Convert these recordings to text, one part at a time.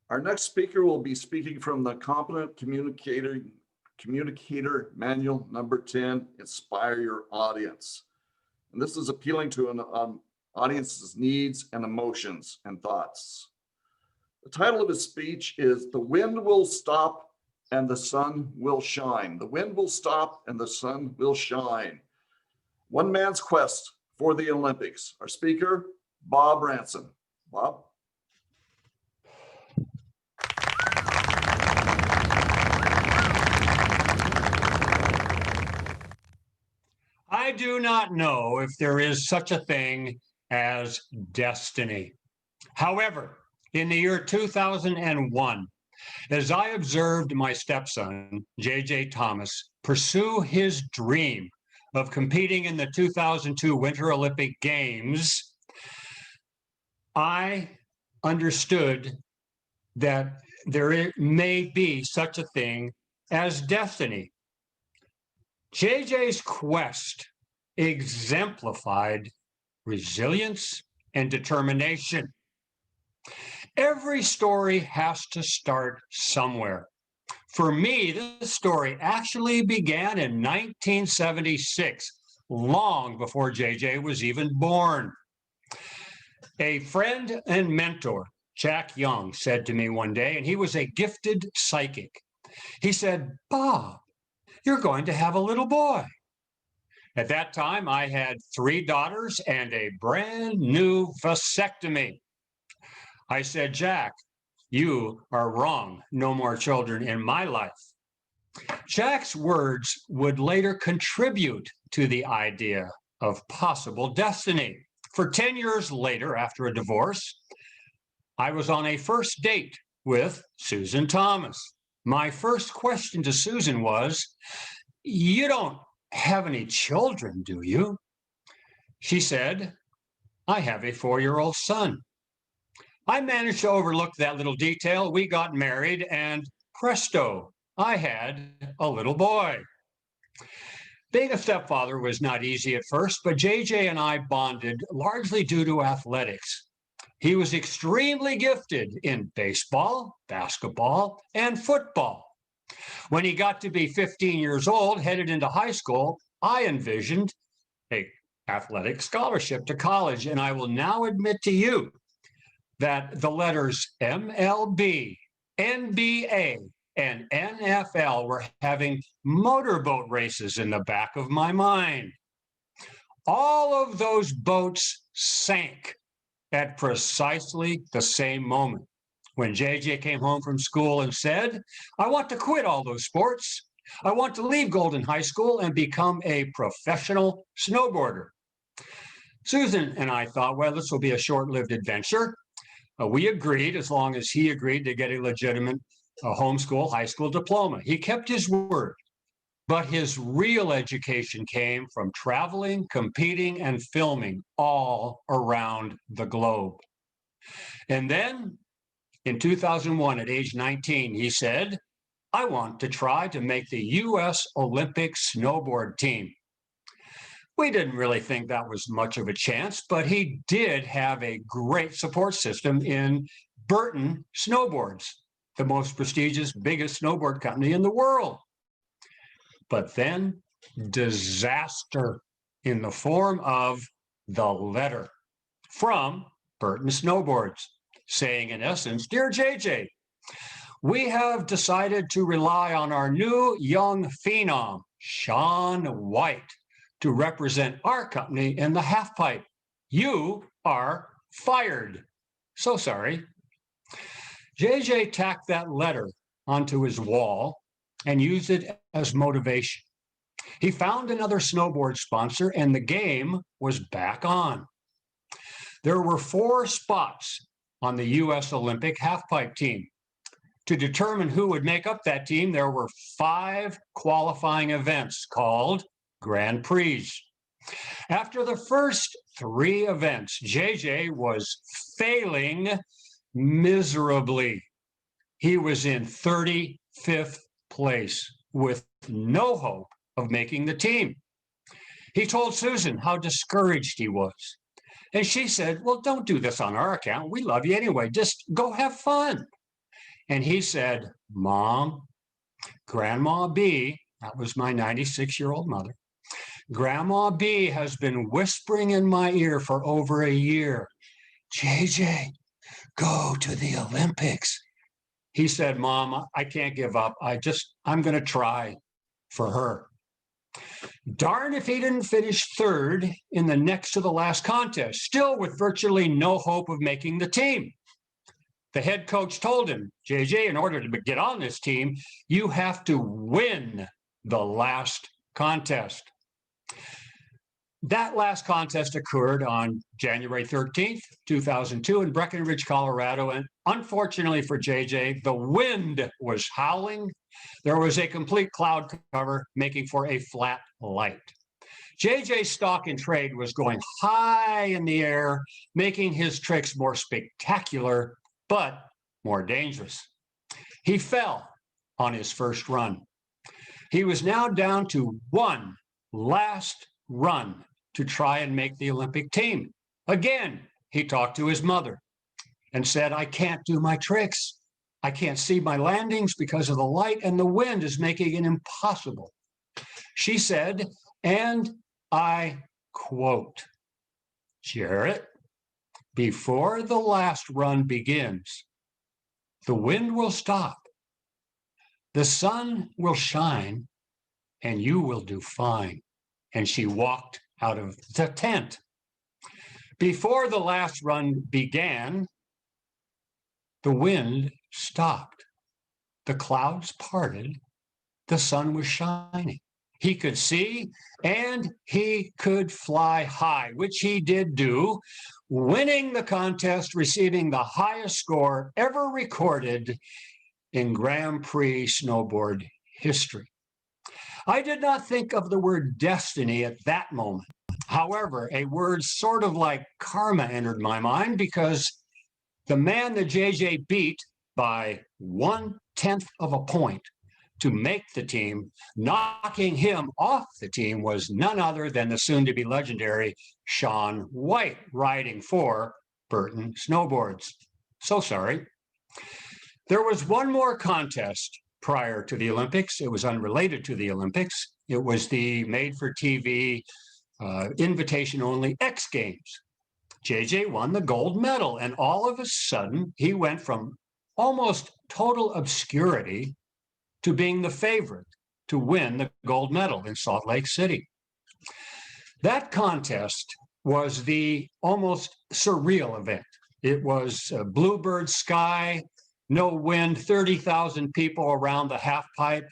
Our next speaker will be speaking from the Competent Communicator Manual number 10, Inspire Your Audience. And this is appealing to an audience's needs and emotions and thoughts. The title of his speech is "The Wind Will Stop and the Sun Will Shine." The wind will stop and the sun will shine. One man's quest for the Olympics. Our speaker, Bob Ransome. Bob. I do not know if there is such a thing as destiny. However, in the year 2001, as I observed my stepson, J.J. Thomas, pursue his dream of competing in the 2002 Winter Olympic Games, I understood that there may be such a thing as destiny. JJ's quest exemplified resilience and determination. Every story has to start somewhere. For me, this story actually began in 1976, long before JJ was even born. A friend and mentor, Jack Young, said to me one day, and he was a gifted psychic. He said, "Bob, you're going to have a little boy." At that time, I had 3 daughters and a brand new vasectomy. I said, "Jack, you are wrong. No more children in my life." Jack's words would later contribute to the idea of possible destiny. For 10 years later, after a divorce, I was on a first date with Susan Thomas. My first question to Susan was, "You don't have any children, do you?" She said, "I have a 4-year-old son." I managed to overlook that little detail. We got married, and presto, I had a little boy. Being a stepfather was not easy at first, but JJ and I bonded largely due to athletics. He was extremely gifted in baseball, basketball, and football. When he got to be 15 years old, headed into high school, I envisioned an athletic scholarship to college. And I will now admit to you that the letters MLB, NBA, and NFL were having motorboat races in the back of my mind. All of those boats sank at precisely the same moment when JJ came home from school and said, "I want to quit all those sports. I want to leave Golden High School and become a professional snowboarder." Susan and I thought, well, this will be a short-lived adventure. We agreed, as long as he agreed to get a legitimate homeschool high school diploma. He kept his word, but his real education came from traveling, competing, and filming all around the globe. And then in 2001, at age 19, he said, "I want to try to make the U.S. Olympic snowboard team." We didn't really think that was much of a chance, but he did have a great support system in Burton Snowboards, the most prestigious, biggest snowboard company in the world. But then disaster in the form of the letter from Burton Snowboards, saying in essence, "Dear JJ, we have decided to rely on our new young phenom, Shaun White, to represent our company in the halfpipe. You are fired. So sorry." JJ tacked that letter onto his wall and used it as motivation. He found another snowboard sponsor, and the game was back on. There were 4 spots on the U.S. Olympic halfpipe team. To determine who would make up that team, there were 5 qualifying events called Grand Prix. After the first 3 events, JJ was failing miserably. He was in 35th place with no hope of making the team. He told Susan how discouraged he was. And she said, "Well, don't do this on our account. We love you anyway. Just go have fun." And he said, Mom, Grandma B, that was my 96-year-old mother, Grandma B has been whispering in my ear for over a year, JJ, go to the Olympics. He said, Mom, I can't give up. I'm going to try for her. Darn if he didn't finish third in the next to the last contest, still with virtually no hope of making the team. The head coach told him, JJ, in order to get on this team, you have to win the last contest. That last contest occurred on January 13th, 2002 in Breckenridge, Colorado. And unfortunately for JJ, the wind was howling. There was a complete cloud cover, making for a flat light. JJ's stock in trade was going high in the air, making his tricks more spectacular, but more dangerous. He fell on his first run. He was now down to one last run to try and make the Olympic team. Again, he talked to his mother and said, I can't do my tricks. I can't see my landings because of the light, and the wind is making it impossible. She said, and I quote, Jarrett, before the last run begins, the wind will stop, the sun will shine, and you will do fine. And she walked out of the tent. Before the last run began, the wind stopped. The clouds parted. The sun was shining. He could see and he could fly high, which he did do, winning the contest, receiving the highest score ever recorded in Grand Prix snowboard history. I did not think of the word destiny at that moment. However, a word sort of like karma entered my mind, because the man that JJ beat by 1/10 of a point to make the team, knocking him off the team, was none other than the soon-to-be legendary Shaun White, riding for Burton Snowboards. So sorry. There was one more contest prior to the Olympics. It was unrelated to the Olympics. It was the made-for-TV, invitation-only X Games. JJ won the gold medal, and all of a sudden, he went from almost total obscurity to being the favorite to win the gold medal in Salt Lake City. That contest was the almost surreal event. It was a bluebird sky, no wind, 30,000 people around the half pipe,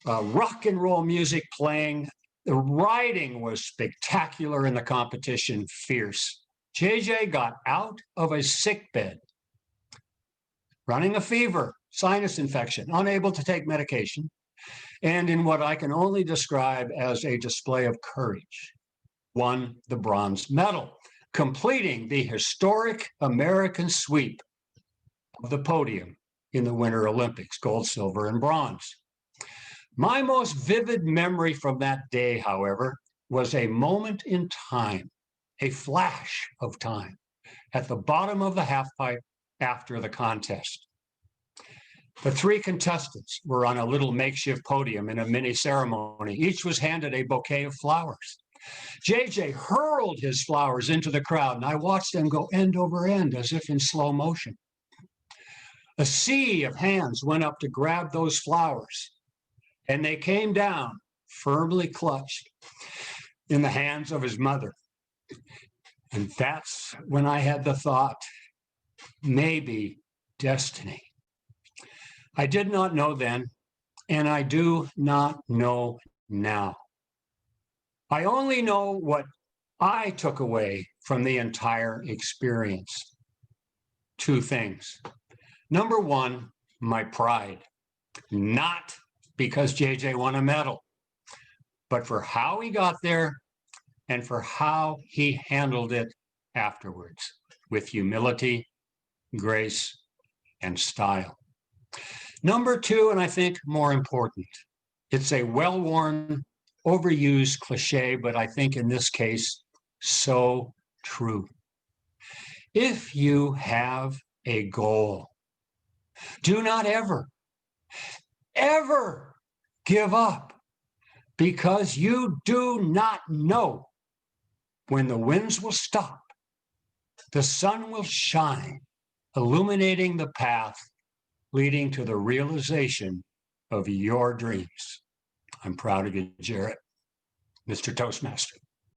rock and roll music playing. The riding was spectacular and the competition fierce. JJ got out of a sick bed, running a fever, sinus infection, unable to take medication, and in what I can only describe as a display of courage, won the bronze medal, completing the historic American sweep of the podium in the Winter Olympics, gold, silver, and bronze. My most vivid memory from that day, however, was a moment in time, a flash of time, at the bottom of the halfpipe after the contest. The three contestants were on a little makeshift podium in a mini ceremony. Each was handed a bouquet of flowers. JJ hurled his flowers into the crowd, and I watched them go end over end as if in slow motion. A sea of hands went up to grab those flowers, and they came down firmly clutched in the hands of his mother. And that's when I had the thought, maybe destiny. I did not know then, and I do not know now. I only know what I took away from the entire experience. Two things. Number one, my pride, not because JJ won a medal, but for how he got there and for how he handled it afterwards, with humility, grace, and style. Number two, and I think more important, it's a well-worn, overused cliche, but I think in this case, so true. If you have a goal, Do not ever, ever give up, because you do not know when the winds will stop, the sun will shine, illuminating the path leading to the realization of your dreams. I'm proud of you, Jarrett, Mr. Toastmaster.